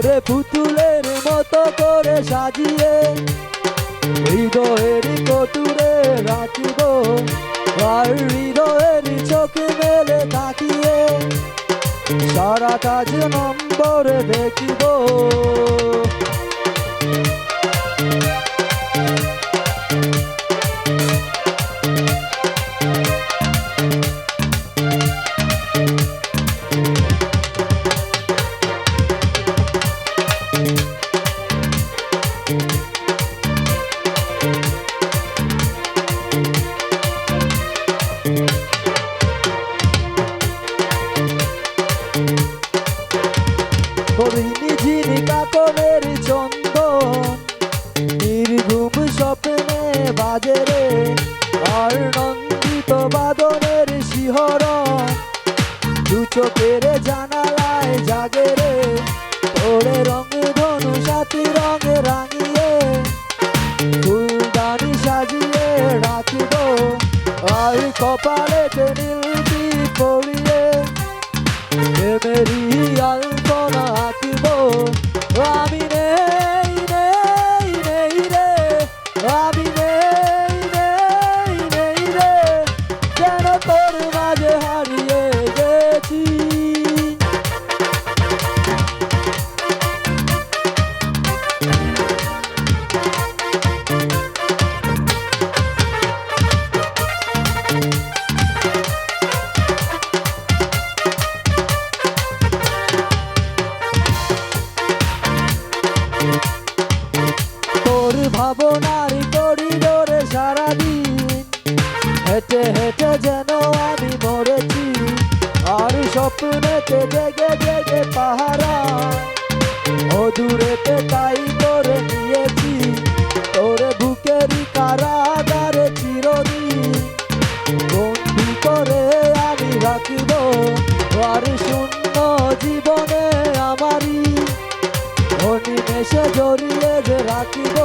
তোরে পুতুলের মতো করে সাজিয়ে হৃদয়ের কটুরে রাখিব, আর হৃদয়ের চোখ মেলে তাকিয়ে সারাটা যে নম্বর দেখিব। ঝিনি কাকনের চন্দন নির্ঘুম স্বপ্নে বাজে রে, আর নন্দিত বাদনের শিহরণ দু চোখের জানালায় জাগে রে। তোরে রং ধনু সাথী রঙে রাঙিয়ে ফুলদানি সাজিয়ে রাখিব, আর কপালেতে নীল টিপ পরিয়ে প্রেমেরই আলপনা আঁকিব। আমি নেই নেই নেই রে, আমি নেই নেই নেই রে, যেন তোর মাঝে হারিয়ে গেছি। ভাবনার করিডোরে সারাদিন হেঁটে হেঁটে যেন আমি মরেছি, আর স্বপ্নেতে জেগে জেগে পাহারা অদূরেতে তাই করে নিয়েছি। তোরে বুকেরই কারাগারে চিরদিন বন্দি করে আমি রাখিব, আর শূন্য জীবনে আমারই অনিমেষে জড়িয়ে যে রাখিব।